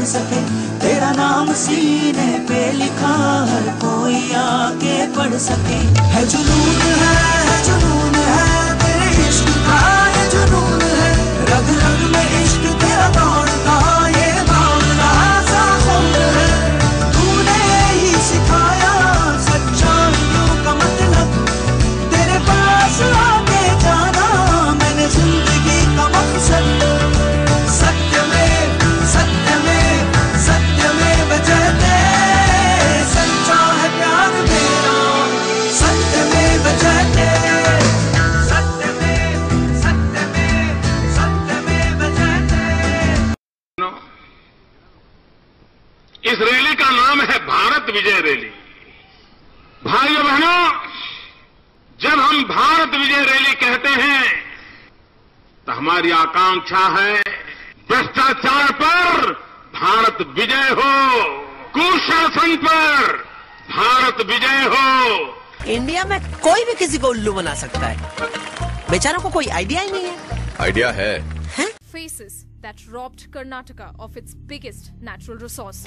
पढ़ सके। तेरा नाम सीने पे लिखा हर कोई आके पढ़ सके। है जुनून है तेरे इश्क का, ये जुनून है रग रग में इश्क तेरा दौड़ता, ये दौड़ना सा खून है। तूने ही सिखाया सच्चाइयों का मतलब, तेरे पास आके जाना मैंने जिंदगी का मकसद। सत्यमेव जयते, सच्चा है प्यार मेरा, सत्यमेव जयते, सत्यमेव जयते। इस रैली का नाम है भारत विजय रैली। भाइयों बहनों, जब हम भारत विजय रैली कहते हैं तो हमारी आकांक्षा है भ्रष्टाचार पर भारत विजय हो, कुशासन पर भारत विजय हो। इंडिया में कोई भी किसी को उल्लू बना सकता है, बेचारों को कोई आइडिया ही नहीं है। आइडिया है? Faces that robbed Karnataka of its biggest natural resource.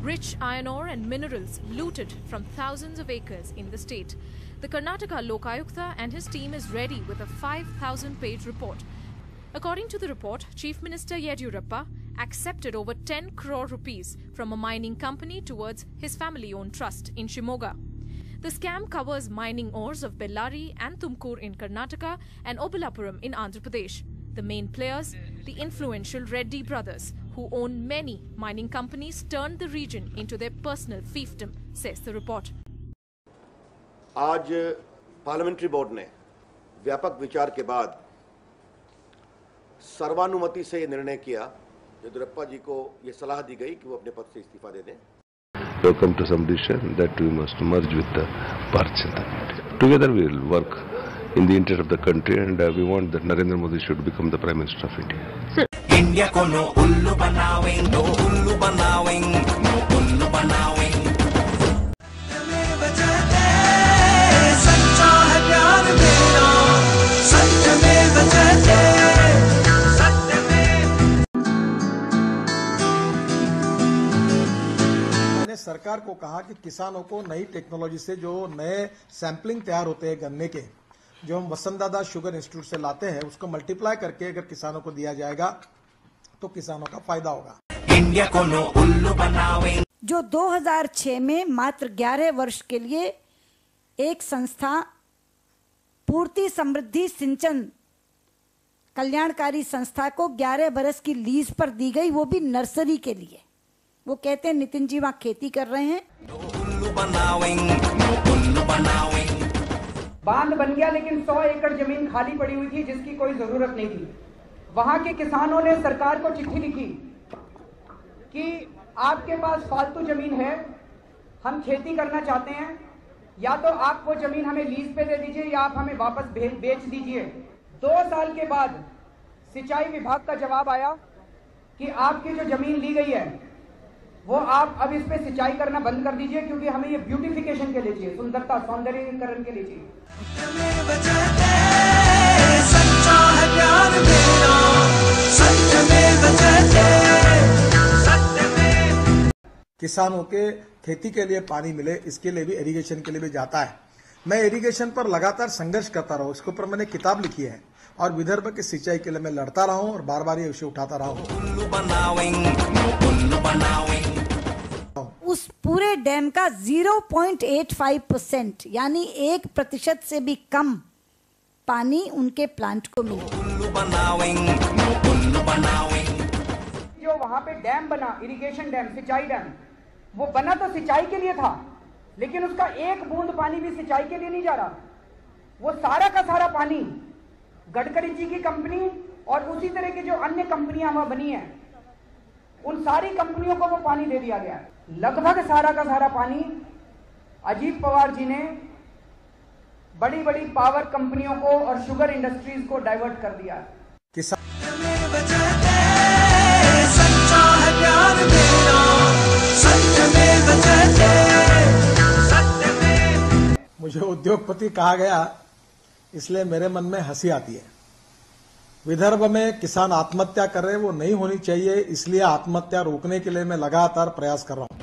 Rich iron ore and minerals looted from thousands of acres in the state. The Karnataka Lokayukta and his team is ready with a 5,000-page report. According to the report, Chief Minister Yediyurappa accepted over 10 crore rupees from a mining company towards his family-owned trust in Shimoga. The scam covers mining ores of Bellary and Tumkur in Karnataka and Obalapuram in Andhra Pradesh. The main players, the influential Reddy brothers, who own many mining companies, turned the region into their personal fiefdom, says the report. आज parliamentary board ने व्यापक विचार के बाद सर्वानुमति से ये निर्णय किया। येदियुरप्पा जी को ये सलाह दी गई कि वो अपने पद से इस्तीफा दे दें। We have come to some decision that we must merge with the Bharatiya Janata Party. Together we will work in the interest of the country, and we want that Narendra Modi should become the Prime Minister of India. India को no उल्लू बनावेंगे, no उल्लू बनावेंगे, no उल्लू बनावेंगे। सत्यमेव जयते, सच्चा है प्यार मेरा, सत्यमेव जयते, सत्यमेव। मैंने सरकार को कहा कि किसानों को नई टेक्नोलॉजी से जो नए सैंपलिंग तैयार होते हैं गन्ने के, जो हम वसंतदादा शुगर इंस्टीट्यूट से लाते हैं, उसको मल्टीप्लाई करके अगर किसानों को दिया जाएगा तो किसानों का फायदा होगा। इंडिया को नो उल्लू बनावेंगे। जो 2006 में मात्र 11 वर्ष के लिए एक संस्था पूर्ति समृद्धि सिंचन कल्याणकारी संस्था को 11 बरस की लीज पर दी गई, वो भी नर्सरी के लिए। वो कहते हैं नितिन जी वहां खेती कर रहे हैं। उल्लू बनावेंगे, उल्लू बनावेंगे। बांध बन गया लेकिन 100 एकड़ जमीन खाली पड़ी हुई थी जिसकी कोई जरूरत नहीं थी। वहां के किसानों ने सरकार को चिट्ठी लिखी कि आपके पास फालतू जमीन है, हम खेती करना चाहते हैं, या तो आप वो जमीन हमें लीज पे दे दीजिए या आप हमें वापस बेच दीजिए। 2 साल के बाद सिंचाई विभाग का जवाब आया कि आपकी जो जमीन ली गई है वो आप अब इस पे सिंचाई करना बंद कर दीजिए, क्योंकि हमें ये ब्यूटिफिकेशन के लिए चाहिए, सुंदरता सौंदर्यीकरण के लिए चाहिए। सच्चा है प्यार मेरा, सत्यमेव जयते, सत्यमेव। किसानों के खेती के लिए पानी मिले, इसके लिए भी इरिगेशन के लिए भी जाता है। मैं इरिगेशन पर लगातार संघर्ष करता रहा हूँ, इसके ऊपर मैंने किताब लिखी है और विदर्भ की सिंचाई के लिए मैं लड़ता रहा हूँ और बार बार ये विषय उठाता रहा हूँ। उस पूरे डैम का 0.85% यानी 1% से भी कम पानी उनके प्लांट को मिला। जो वहां पे डैम बना, इरिगेशन डैम, सिंचाई डैम, वो बना तो सिंचाई के लिए था, लेकिन उसका एक बूंद पानी भी सिंचाई के लिए नहीं जा रहा। वो सारा का सारा पानी गडकरी जी की कंपनी और उसी तरह की जो अन्य कंपनियां वहां बनी हैं, उन सारी कंपनियों को वो पानी दे दिया गया। लगभग सारा का सारा पानी अजीत पवार जी ने बड़ी बड़ी पावर कंपनियों को और शुगर इंडस्ट्रीज को डाइवर्ट कर दिया। सच्चा है प्यार मेरा, सत्यमेव जयते, सत्यमेव। मुझे उद्योगपति कहा गया, इसलिए मेरे मन में हंसी आती है। विदर्भ में किसान आत्महत्या कर रहे हैं वो नहीं होनी चाहिए, इसलिए आत्महत्या रोकने के लिए मैं लगातार प्रयास कर रहा हूँ।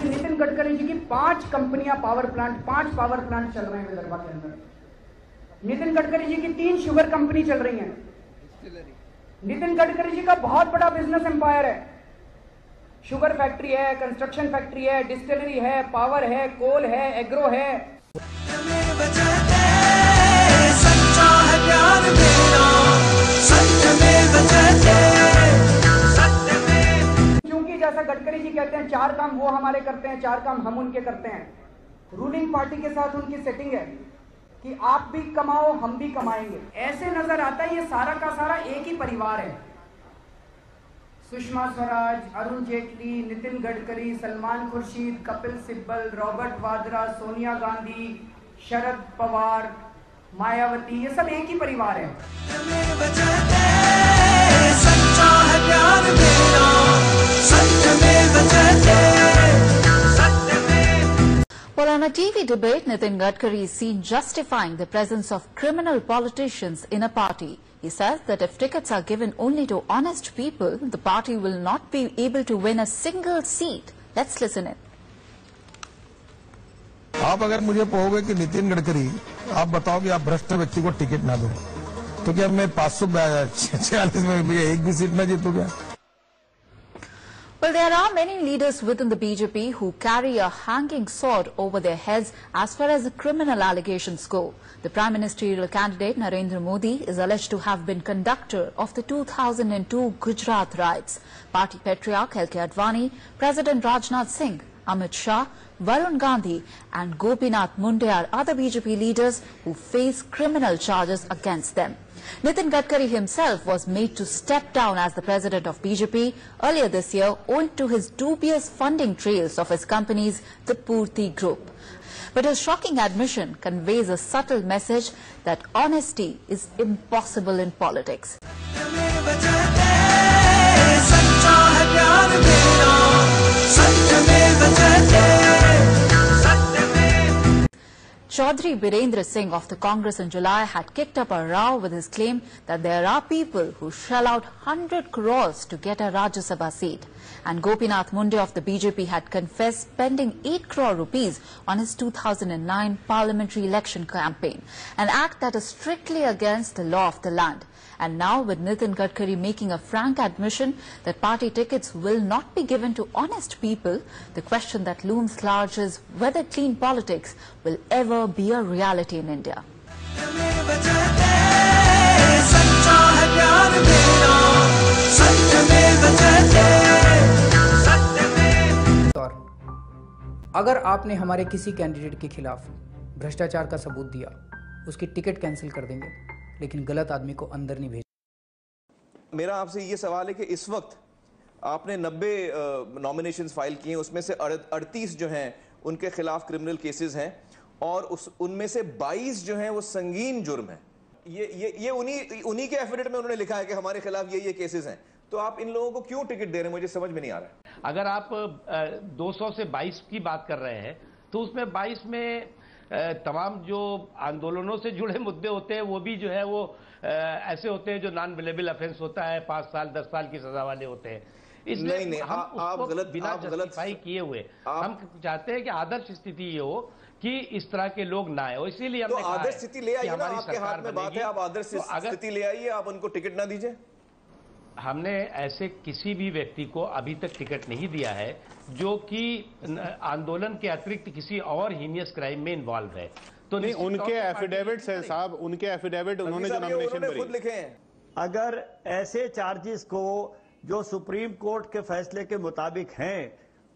नितिन गडकरी जी की 5 कंपनियां पावर प्लांट 5 पावर प्लांट चल रहे हैं विदर्भ के अंदर। नितिन गडकरी जी की 3 शुगर कंपनी चल रही हैं। नितिन गडकरी जी का बहुत बड़ा बिजनेस एम्पायर है। शुगर फैक्ट्री है, कंस्ट्रक्शन फैक्ट्री है, डिस्टिलरी है, पावर है, कोल है, एग्रो है। क्योंकि जैसा गडकरी जी कहते हैं 4 काम वो हमारे करते हैं, 4 काम हम उनके करते हैं। रूलिंग पार्टी के साथ उनकी सेटिंग है कि आप भी कमाओ हम भी कमाएंगे। ऐसे नजर आता है ये सारा का सारा एक ही परिवार है। सुषमा स्वराज, अरुण जेटली, नितिन गडकरी, सलमान खुर्शीद, कपिल सिब्बल, रॉबर्ट वाड्रा, सोनिया गांधी, शरद पवार, मायावती, ये सब एक ही परिवार है। Well, on a TV debate, Nitin Gadkari is seen justifying the presence of criminal politicians in a party. He says that if tickets are given only to honest people, the party will not be able to win a single seat. Let's listen in. आप अगर मुझे कहोगे कि नितिन गडकरी आप बताओ कि आप भ्रष्ट व्यक्ति को टिकट ना दो, तो क्या मैं 546 में एक भी सीट न जीतूंगा? Well, there are many leaders within the BJP who carry a hanging sword over their heads as far as the criminal allegations go. The Prime Ministerial candidate Narendra Modi is alleged to have been conductor of the 2002 Gujarat riots. Party patriarch L.K. Advani, President Rajnath Singh, Amit Shah, Varun Gandhi and Gopinath Munde are other BJP leaders who face criminal charges against them. Nitin Gadkari himself was made to step down as the president of BJP earlier this year owing to his dubious funding trails of his companies, the Purti Group. But his shocking admission conveys a subtle message that honesty is impossible in politics. Chaudhry Birendra Singh of the Congress in July had kicked up a row with his claim that there are people who shell out 100 crores to get a Rajya Sabha seat. And Gopinath Munde of the BJP had confessed spending 8 crore rupees on his 2009 parliamentary election campaign, an act that is strictly against the law of the land. And now with Nitin Gadkari making a frank admission that party tickets will not be given to honest people, the question that looms large is whether clean politics will ever be a reality in India. अगर आपने हमारे किसी candidate के खिलाफ भ्रष्टाचार का सबूत दिया, उसकी टिकट कैंसिल कर देंगे, लेकिन गलत आदमी को अंदर नहीं भेज। मेरा आपसे ये सवाल है कि इस वक्त आपने 90 नॉमिनेशंस फाइल किए, उसमें से 38 जो हैं उनके खिलाफ क्रिमिनल केसेस हैं और उनमें से 22 जो हैं वो संगीन जुर्म है। ये उन्हीं के एफिडेविट में उन्होंने लिखा है कि हमारे खिलाफ ये केसेस हैं। तो आप इन लोगों को क्यों टिकट दे रहे हैं, मुझे समझ में नहीं आ रहा है। अगर आप 200 से 22 की बात कर रहे हैं तो उसमें 22 में तमाम जो आंदोलनों से जुड़े मुद्दे होते हैं वो भी जो है वो ऐसे होते हैं जो नॉन बेलेबल ऑफेंस होता है, 5 साल 10 साल की सजा वाले होते हैं। इसलिए नहीं, आप गलत बिना जस्टिफाई किए हुए हम चाहते हैं कि आदर्श स्थिति ये हो कि इस तरह के लोग ना आए, और इसीलिए हमने कहा आदर्श स्थिति ले आइए ना, आपके हाथ में बात है, आप आदर्श स्थिति ले आइए, आप उनको टिकट ना दीजिए। हमने ऐसे किसी भी व्यक्ति को अभी तक टिकट नहीं दिया है जो कि आंदोलन के अतिरिक्त किसी और हीनियस क्राइम में इन्वॉल्व है। तो नहीं, उनके एफिडेविट्स हैं साहब, उनके एफिडेविट उन्होंने जो नॉमिनेशन खुद लिखे हैं। अगर ऐसे चार्जेस को जो सुप्रीम कोर्ट के फैसले के मुताबिक हैं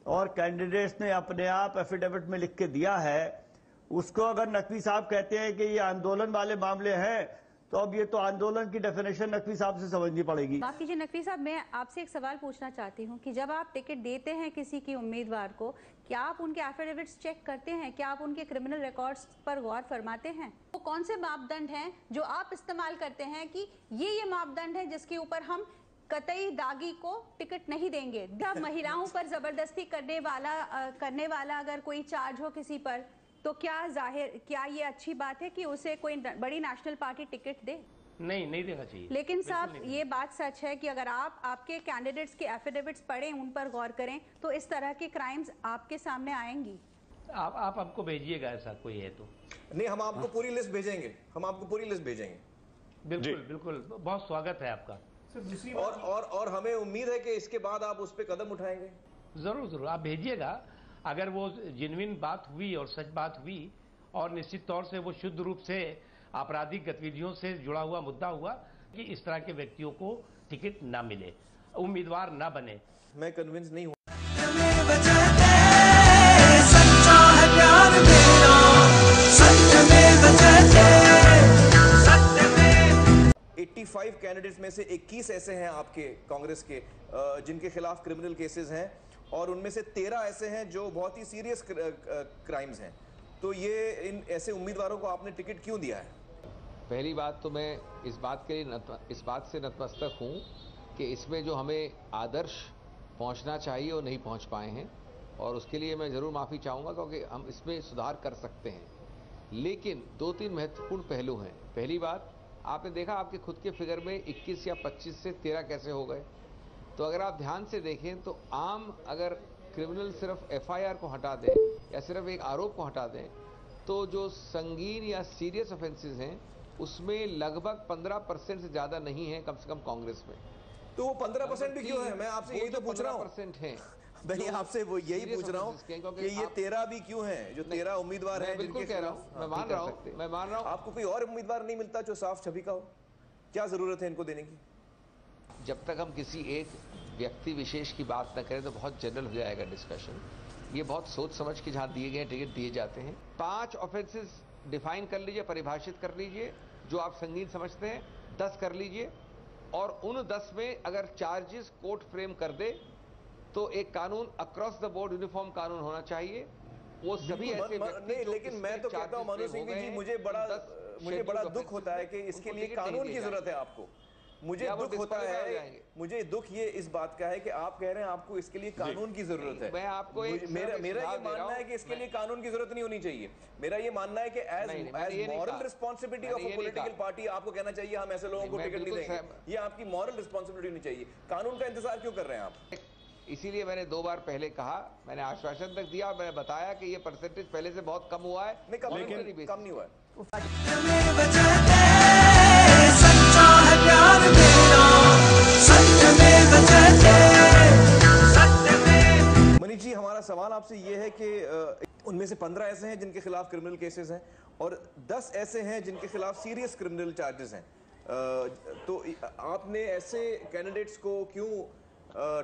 और कैंडिडेट्स ने अपने आप एफिडेविट में लिख के दिया है, उसको अगर नकवी साहब कहते हैं कि ये आंदोलन वाले मामले हैं, तो अब ये तो आंदोलन की डेफिनेशन नकवी साहब से समझनी पड़ेगी। माफ कीजिए नकवी साहब, मैं आपसे एक सवाल पूछना चाहती हूँ कि जब आप टिकट देते हैं किसी की उम्मीदवार को, क्या आप उनके एफिडेविट्स चेक करते हैं? क्या आप उनके क्रिमिनल रिकॉर्ड्स पर गौर फरमाते हैं? वो कौन से मापदंड हैं जो आप इस्तेमाल करते हैं कि ये मापदंड है जिसके ऊपर हम कतई दागी को टिकट नहीं देंगे? महिलाओं पर जबरदस्ती करने वाला अगर कोई चार्ज हो किसी पर, तो क्या ये अच्छी बात है कि उसे कोई बड़ी नेशनल पार्टी टिकट दे? नहीं देना चाहिए। लेकिन साहब ये बात सच है कि अगर आप आपके कैंडिडेट्स के एफिडेविट्स पढ़ें, उन पर गौर करें, तो इस तरह के क्राइम्स आपके सामने आएंगी। आप हमको भेजिएगा, ऐसा कोई है तो। नहीं, हम आपको पूरी लिस्ट भेजेंगे, हम आपको पूरी लिस्ट भेजेंगे। बिल्कुल, बहुत स्वागत है आपका। और हमें उम्मीद है कि इसके बाद आप उस पर कदम उठाएंगे। जरूर आप भेजिएगा। अगर वो जेन्युइन बात हुई और सच बात हुई और निश्चित तौर से वो शुद्ध रूप से आपराधिक गतिविधियों से जुड़ा हुआ मुद्दा हुआ कि इस तरह के व्यक्तियों को टिकट ना मिले, उम्मीदवार ना बने, मैं कन्विंस नहीं हूं। 85 कैंडिडेट्स में से 21 ऐसे हैं आपके कांग्रेस के जिनके खिलाफ क्रिमिनल केसेस हैं और उनमें से 13 ऐसे हैं जो बहुत ही सीरियस क्राइम्स हैं। तो ये इन ऐसे उम्मीदवारों को आपने टिकट क्यों दिया है? पहली बात तो मैं इस बात से नतमस्तक हूं कि इसमें जो हमें आदर्श पहुंचना चाहिए वो नहीं पहुंच पाए हैं और उसके लिए मैं ज़रूर माफ़ी चाहूँगा क्योंकि हम इसमें सुधार कर सकते हैं। लेकिन 2-3 महत्वपूर्ण पहलू हैं। पहली बात, आपने देखा आपके खुद के फिगर में 21 या 25 से 13 कैसे हो गए। तो अगर आप ध्यान से देखें तो आम अगर क्रिमिनल सिर्फ FIR को हटा दें या सिर्फ एक आरोप को हटा दें तो जो संगीन या सीरियस ऑफेंसेस हैं उसमें लगभग 15% से ज़्यादा नहीं है कम से कम कांग्रेस में। तो वो 15% भी क्यों है? मैं आपसे यही तो पूछ रहा हूँ। 15% है। मैं आपसे वो यही पूछ रहा हूँ कि ये 13 भी क्यों हैं जो 13 उम्मीदवार हैं? बिल्कुल कह रहा हूँ, मैं मान रहा हूँ। आपको कोई और उम्मीदवार नहीं मिलता जो साफ छवि का हो? क्या जरूरत है इनको देने की? जब तक हम किसी एक व्यक्ति विशेष की बात न करें तो बहुत जनरल हो जाएगा डिस्कशन। ये बहुत सोच समझ के जहाँ दिए गए टिकट दिए जाते हैं। 5 ऑफेंसेस डिफाइन कर लीजिए, परिभाषित कर लीजिए जो आप संगीन समझते हैं, 10 कर लीजिए और उन 10 में अगर चार्जेस कोर्ट फ्रेम कर दे तो एक कानून अक्रॉस द बोर्ड यूनिफॉर्म कानून होना चाहिए। वो सभी ऐसे नहीं, लेकिन मैं तो कहता हूं मनोज सिंह जी, मुझे बड़ा दुख होता है कि इसके लिए कानून की जरूरत है आपको। मुझे दुख होता है, मुझे दुख ये इस बात का है कि आप कह रहे हैं आपको इसके लिए कानून की जरूरत है। मैं आपको मेरा ये मानना है कि इसके लिए कानून की जरूरत नहीं होनी चाहिए। मेरा ये मानना है कि as moral responsibility of a political party आपको कहना चाहिए हम ऐसे लोगों को टिकट नहीं देंगे। ये आपकी मॉरल रिस्पॉन्सिबिलिटी होनी चाहिए। कानून का इंतजार क्यों कर रहे हैं आप? इसीलिए मैंने 2 बार पहले कहा, मैंने आश्वासन तक दिया और मैंने बताया कि ये परसेंटेज पहले से बहुत कम हुआ है। नहीं, कम नहीं हुआ है। मनीष जी, हमारा सवाल आपसे ये है कि उनमें से 15 ऐसे हैं जिनके खिलाफ क्रिमिनल केसेस हैं और 10 ऐसे हैं जिनके खिलाफ सीरियस क्रिमिनल चार्जेस हैं। तो आपने ऐसे कैंडिडेट्स को क्यों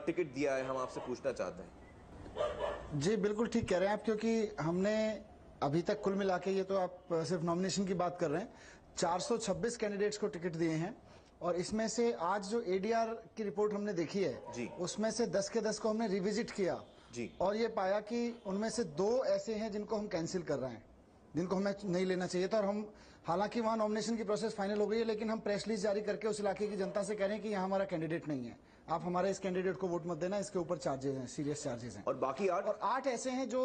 टिकट दिया है, हम आपसे पूछना चाहते हैं। जी बिल्कुल ठीक कह रहे हैं आप, क्योंकि हमने अभी तक कुल मिला के, ये तो आप सिर्फ नॉमिनेशन की बात कर रहे हैं, 426 कैंडिडेट्स को टिकट दिए हैं और इसमें से आज जो ADR की रिपोर्ट हमने देखी है उसमें से 10 के 10 को हमने रिविजिट किया और ये पाया कि उनमें से 2 ऐसे हैं जिनको हम कैंसिल कर रहे हैं, जिनको हमें नहीं लेना चाहिए था। और हम, हालांकि वहां नॉमिनेशन की प्रोसेस फाइनल हो गई है, लेकिन हम प्रेस रिलीज जारी करके उस इलाके की जनता से कह रहे हैं कि यहाँ हमारा कैंडिडेट नहीं है, आप हमारे इस कैंडिडेट को वोट मत देना, इसके ऊपर चार्जेस हैं, सीरियस चार्जेस हैं। और बाकी 8 ऐसे हैं जो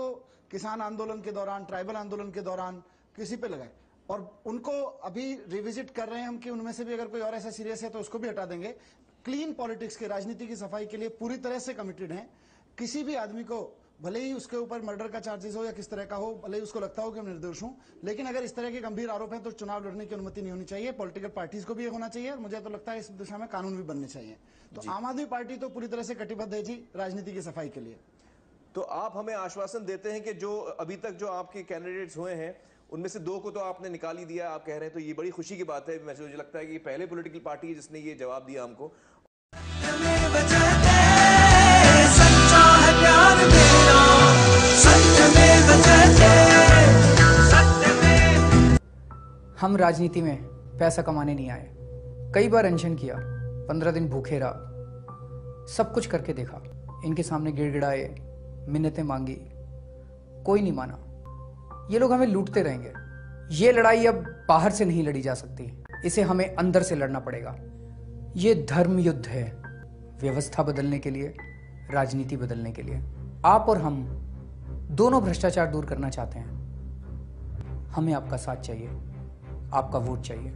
किसान आंदोलन के दौरान, ट्राइबल आंदोलन के दौरान किसी पे लगाए और उनको अभी रिविजिट कर रहे हैं हम कि उनमें से भी अगर कोई और ऐसा सीरियस है तो उसको भी हटा देंगे। क्लीन पॉलिटिक्स के, राजनीति की सफाई के लिए पूरी तरह से कमिटेड हैं। किसी भी आदमी को, भले ही उसके ऊपर मर्डर का चार्जेस हो या किस तरह का हो, भले ही उसको लगता हो कि मैं निर्दोष हूं, लेकिन अगर इस तरह के गंभीर आरोप हैं तो चुनाव लड़ने की अनुमति नहीं होनी चाहिए। पॉलिटिकल पार्टीज को भी ये होना चाहिए और मुझे तो लगता है इस दिशा में कानून भी बनने चाहिए। तो आम आदमी पार्टी तो पूरी तरह से कटिबद्ध है जी राजनीति की सफाई के लिए। तो आप हमें आश्वासन देते हैं कि जो अभी तक जो आपके कैंडिडेट्स हुए हैं उनमें से 2 को तो आपने निकाल ही दिया, आप कह रहे हैं, तो ये बड़ी खुशी की बात है। मुझे लगता है कि पहले पॉलिटिकल पार्टी है जिसने ये जवाब दिया हमको। हम राजनीति में पैसा कमाने नहीं आए। कई बार अनशन किया, 15 दिन भूखे रहा, सब कुछ करके देखा, इनके सामने गिड़गिड़ाए, मिन्नतें मांगी, कोई नहीं माना। ये लोग हमें लूटते रहेंगे। ये लड़ाई अब बाहर से नहीं लड़ी जा सकती, इसे हमें अंदर से लड़ना पड़ेगा। ये धर्म युद्ध है, व्यवस्था बदलने के लिए, राजनीति बदलने के लिए। आप और हम दोनों भ्रष्टाचार दूर करना चाहते हैं। हमें आपका साथ चाहिए, आपका वोट चाहिए।